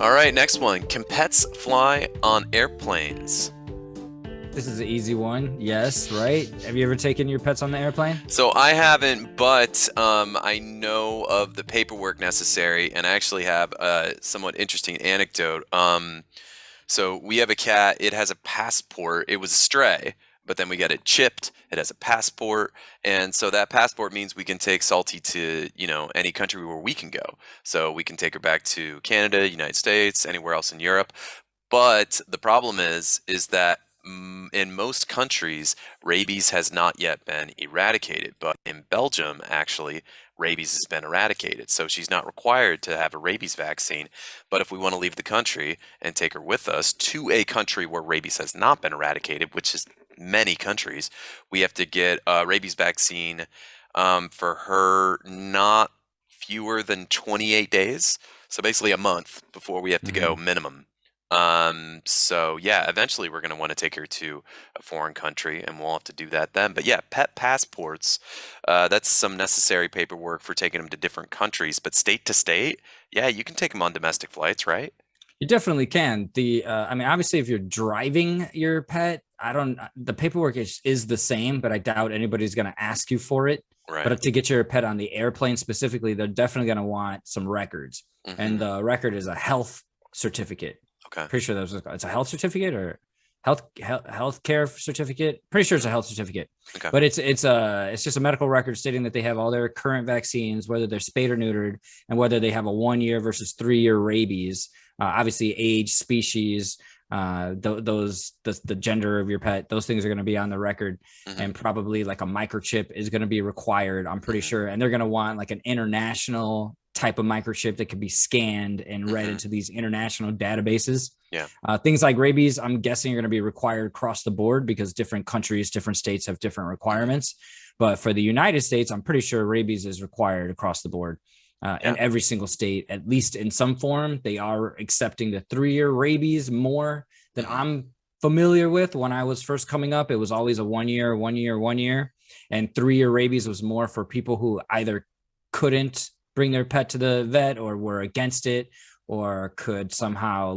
All right, next one. Can pets fly on airplanes? This is an easy one. Yes, right? Have you ever taken your pets on the airplane? So I haven't, but I know of the paperwork necessary, and I actually have a somewhat interesting anecdote. So we have a cat. It has a passport. It was a stray, but then we got it chipped. It has a passport, and so that passport means we can take Salty to any country where we can go. So we can take her back to Canada, United States, anywhere else in Europe. But the problem is that in most countries, rabies has not yet been eradicated. But in Belgium, actually, rabies has been eradicated. So she's not required to have a rabies vaccine. But if we want to leave the country and take her with us to a country where rabies has not been eradicated, which is many countries, we have to get a rabies vaccine for her not fewer than 28 days. So basically a month before we have to go Mhm. minimum. So yeah, eventually we're going to want to take her to a foreign country and we'll have to do that then. But yeah, pet passports, that's some necessary paperwork for taking them to different countries, but state to state, yeah, you can take them on domestic flights, right? You definitely can. I mean, obviously, if you're driving your pet, the paperwork is the same, but I doubt anybody's going to ask you for it. Right. But to get your pet on the airplane specifically, they're definitely going to want some records. And Mm-hmm. the record is a health certificate. Okay. Pretty sure it's a health certificate or health care certificate. Pretty sure it's a Mm-hmm. health certificate, Okay. but it's just a medical record stating that they have all their current vaccines, whether they're spayed or neutered, and whether they have a 1 year versus 3 year rabies. Obviously, age, species, the gender of your pet, those things are going to be on the record, Mm-hmm. and probably like a microchip is going to be required. I'm pretty Mm-hmm. sure, and they're going to want like an international type of microchip that can be scanned and read Mm-hmm. into these international databases. Yeah. Things like rabies, I'm guessing, are going to be required across the board because different countries, different states have different Mm-hmm. requirements. But for the United States, I'm pretty sure rabies is required across the board. In Yeah. every single state, at least in some form, they are accepting the 3 year rabies more than Mm-hmm. I'm familiar with. When I was first coming up, it was always a 1 year, 1 year, 1 year. And 3 year rabies was more for people who either couldn't bring their pet to the vet or were against it or could somehow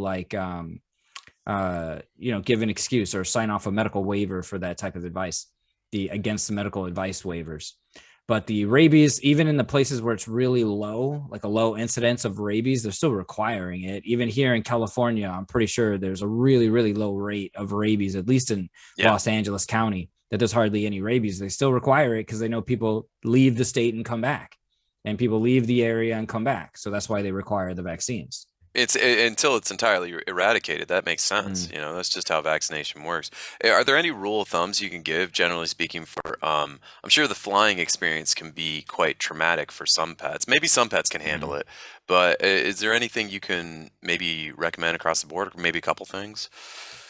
give an excuse or sign off a medical waiver for that type of advice, the against the medical advice waivers. But the rabies, even in the places where it's really low, like a low incidence of rabies, they're still requiring it. Even here in California, I'm pretty sure there's a really, really low rate of rabies, at least in Yeah. Los Angeles County, that there's hardly any rabies. They still require it because they know people leave the state and come back, and people leave the area and come back. So that's why they require the vaccines. Until it's entirely eradicated. That makes sense. Mm. That's just how vaccination works. Are there any rule of thumbs you can give, generally speaking, for I'm sure the flying experience can be quite traumatic for some pets. Maybe some pets can handle Mm. it, but is there anything you can maybe recommend across the board, or maybe a couple things?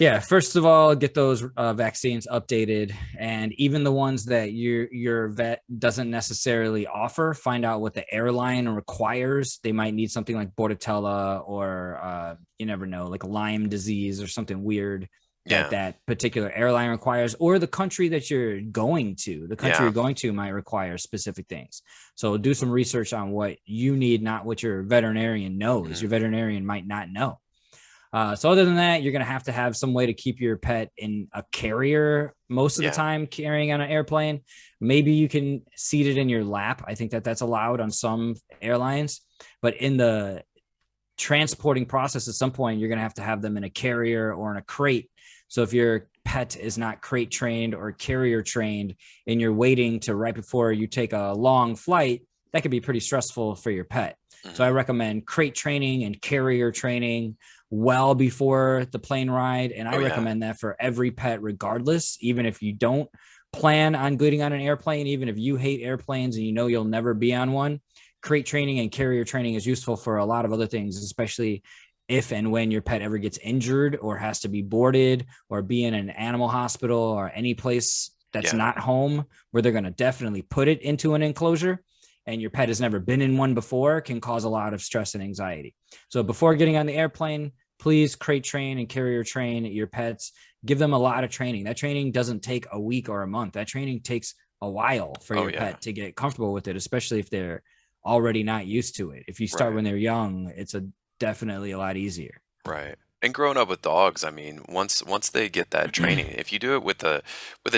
Yeah, first of all, get those vaccines updated, and even the ones that your vet doesn't necessarily offer, find out what the airline requires. They might need something like Bordetella or you never know, like Lyme disease or something weird that Yeah. that particular airline requires, or the country that you're going to. The country Yeah. you're going to might require specific things. So do some research on what you need, not what your veterinarian knows. Hmm. Your veterinarian might not know. So other than that, you're going to have some way to keep your pet in a carrier most of the Yeah. time, carrying on an airplane. Maybe you can seat it in your lap. I think that's allowed on some airlines, but in the transporting process, at some point, you're going to have them in a carrier or in a crate. So if your pet is not crate trained or carrier trained and you're waiting to right before you take a long flight, that could be pretty stressful for your pet. So I Hmm. recommend crate training and carrier training well before the plane ride. And I Oh yeah. recommend that for every pet, regardless, even if you don't plan on getting on an airplane, even if you hate airplanes and you know you'll never be on one, crate training and carrier training is useful for a lot of other things, especially if and when your pet ever gets injured or has to be boarded or be in an animal hospital or any place that's Yeah. not home, where they're going to definitely put it into an enclosure and your pet has never been in one before, can cause a lot of stress and anxiety. So before getting on the airplane, please crate train and carrier train your pets. Give them a lot of training. That training doesn't take a week or a month. That training takes a while for Oh your yeah. pet to get comfortable with it, especially if they're already not used to it. If you start Right. when they're young, definitely a lot easier. Right. And growing up with dogs, I mean, once they get that training, if you do it with a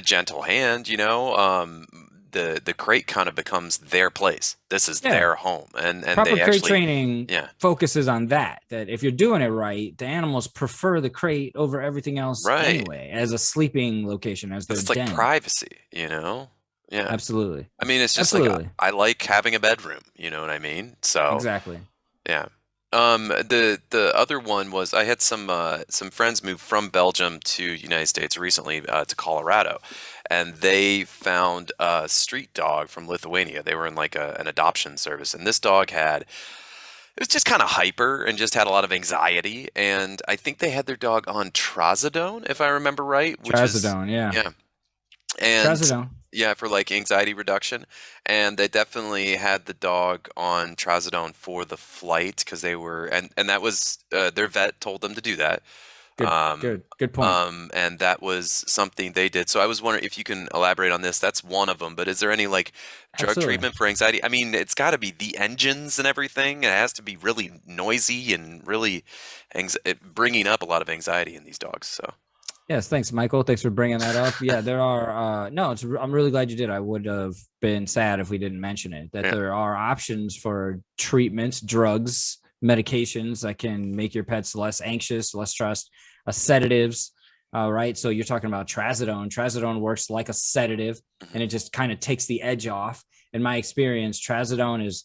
gentle hand, the crate kind of becomes their place. This is Yeah. their home, and Proper they crate actually, training yeah, focuses on that if you're doing it right, the animals prefer the crate over everything else right. anyway, as a sleeping location, as Because their it's like den. privacy. Yeah. Absolutely. I mean, it's just like Absolutely. I like having a bedroom, you know what I mean? So, Exactly. yeah. The other one was I had some friends move from Belgium to United States recently to Colorado, and they found a street dog from Lithuania. They were in like an adoption service, and this dog had it was just kind of hyper and just had a lot of anxiety. And I think they had their dog on trazodone, if I remember right, which is Trazodone. Yeah. yeah, and Trazodone. yeah, for like anxiety reduction. And they definitely had the dog on trazodone for the flight because they were, and that was their vet told them to do that. Good, Um, good, good point. and that was something they did. So I was wondering if you can elaborate on this. That's one of them, but is there any like drug Absolutely. treatment for anxiety? I mean, it's got to be the engines and everything. It has to be really noisy and really bringing up a lot of anxiety in these dogs. So Yes, thanks, Michael. Thanks for bringing that up. Yeah, there are. No, I'm really glad you did. I would have been sad if we didn't mention it. That yeah, there are options for treatments, drugs, medications that can make your pets less anxious, less stressed. Sedatives, right? So you're talking about trazodone. Trazodone works like a sedative, mhm, and it just kind of takes the edge off. In my experience, trazodone is,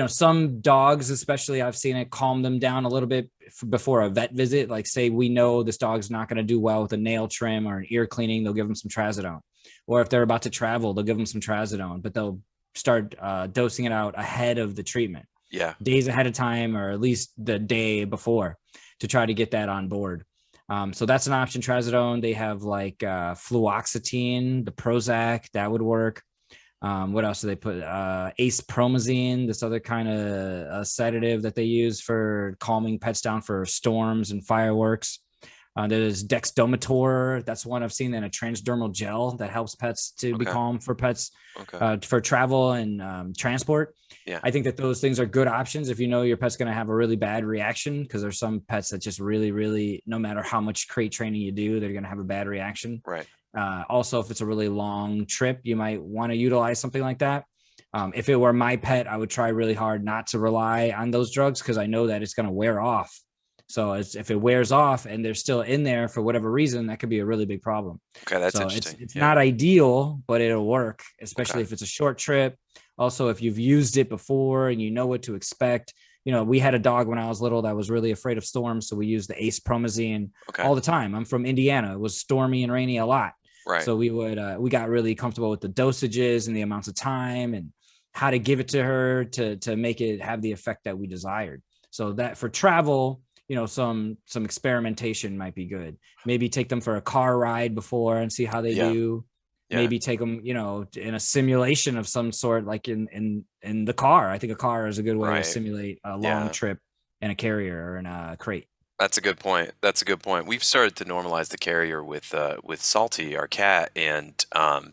some dogs, especially, I've seen it calm them down a little bit before a vet visit. Like, say we know this dog's not going to do well with a nail trim or an ear cleaning, they'll give them some trazodone. Or if they're about to travel, they'll give them some trazodone, but they'll start dosing it out ahead of the treatment, yeah, days ahead of time, or at least the day before, to try to get that on board. So that's an option. Trazodone. They have like fluoxetine, the Prozac, that would work. What else do they put? Ace promazine, this other kind of sedative that they use for calming pets down for storms and fireworks. There's dexdomitor. That's one I've seen in a transdermal gel that helps pets to be okay, calm for pets okay, for travel and transport. yeah, I think that those things are good options if you know your pet's going to have a really bad reaction, because there's some pets that just really, really, no matter how much crate training you do, they're going to have a bad reaction. right, Also, if it's a really long trip, you might want to utilize something like that. If it were my pet, I would try really hard not to rely on those drugs, because I know that it's going to wear off. So if it wears off and they're still in there for whatever reason, that could be a really big problem. okay. That's So interesting. it's Yeah, not ideal, but it'll work, especially okay, if it's a short trip. Also, if you've used it before and you know what to expect. We had a dog when I was little that was really afraid of storms, so we used the Ace promazine okay, all the time. I'm from Indiana. It was stormy and rainy a lot. right, So we got really comfortable with the dosages and the amounts of time and how to give it to her to make it have the effect that we desired. So that for travel, some experimentation might be good. Maybe take them for a car ride before and see how they yeah, do. yeah, Maybe take them, in a simulation of some sort, like in the car. I think a car is a good way to right, simulate a long yeah. trip in a carrier or in a crate. That's a good point. That's a good point. We've started to normalize the carrier with Salty, our cat, and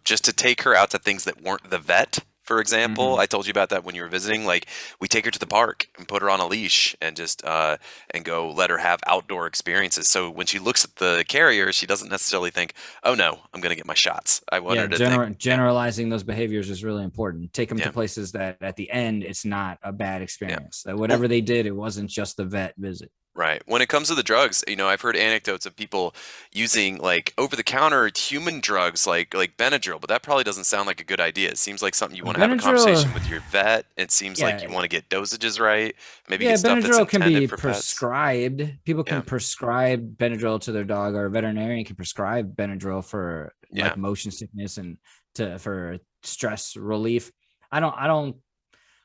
just to take her out to things that weren't the vet. For example, Mm-hmm. I told you about that when you were visiting. Like we take her to the park and put her on a leash and just and go let her have outdoor experiences. So when she looks at the carrier, she doesn't necessarily think, "Oh no, I'm going to get my shots." I want Yeah, her to think, "Yeah, generalizing those behaviors is really important. Take them to yeah, places that at the end it's not a bad yeah." experience. That Well, whatever they did, it wasn't just the vet visit. right. When it comes to the drugs, I've heard anecdotes of people using like over-the-counter human drugs like Benadryl, but that probably doesn't sound like a good idea. It seems like something you want to have a Benadryl, conversation with your vet. It seems like yeah, you want to get dosages right, maybe yeah, get stuff that's Benadryl can intended be for pets. prescribed. People can Yeah, prescribe Benadryl to their dog, or a veterinarian can prescribe Benadryl for yeah, like motion sickness and for stress relief. I don't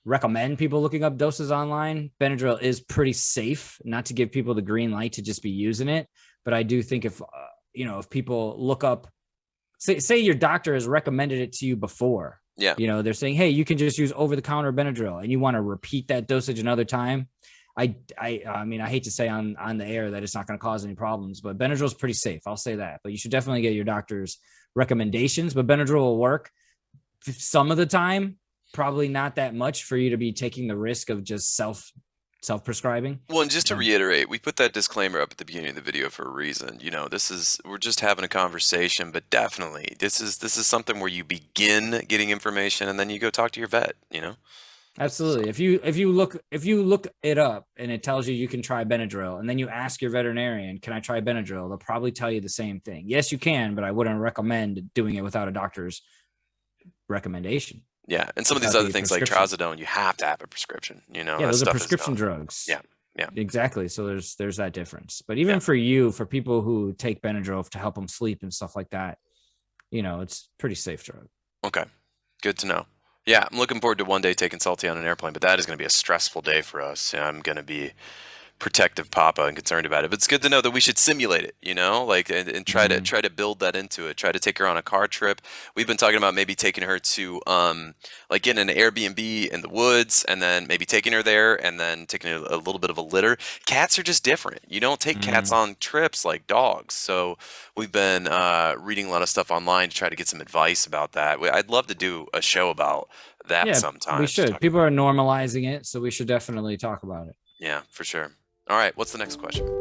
recommend people looking up doses online. Benadryl is pretty safe, not to give people the green light to just be using it. But I do think if people look up, say your doctor has recommended it to you before, yeah, they're saying, hey, you can just use over the counter Benadryl, and you want to repeat that dosage another time. I mean, I hate to say on the air that it's not going to cause any problems, but Benadryl is pretty safe. I'll say that. But you should definitely get your doctor's recommendations. But Benadryl will work some of the time, probably not that much for you to be taking the risk of just self self-prescribing. Well, and just to And reiterate, we put that disclaimer up at the beginning of the video for a reason. We're just having a conversation, but definitely this is something where you begin getting information and then you go talk to your vet. So, absolutely. If you look it up and it tells you can try Benadryl, and then you ask your veterinarian, "Can I try Benadryl?" They'll probably tell you the same thing. Yes, you can, but I wouldn't recommend doing it without a doctor's recommendation. yeah, and some of these Without other the things like prescription. trazodone, you have to have a prescription. Yeah, That those are stuff is prescription not. drugs. Yeah, yeah, Exactly. So there's that difference. But yeah. even for people who take Benadryl to help them sleep and stuff like that, it's pretty safe drug. Okay, good to know. Yeah, I'm looking forward to one day taking Salty on an airplane, but that is going to be a stressful day for us. I'm going to be protective papa and concerned about it. But it's good to know that we should simulate it, like and try to Mhm. try to build that into it. Try to take her on a car trip. We've been talking about maybe taking her to like getting an Airbnb in the woods and then maybe taking her there and then taking a little bit of a litter. Cats are just different. You don't take cats Mm. on trips like dogs. So we've been reading a lot of stuff online to try to get some advice about that. I'd love to do a show about that Yeah, we sometime to should. talk People about. are normalizing it, so we should definitely talk about it. Yeah, for sure. All right, what's the next question?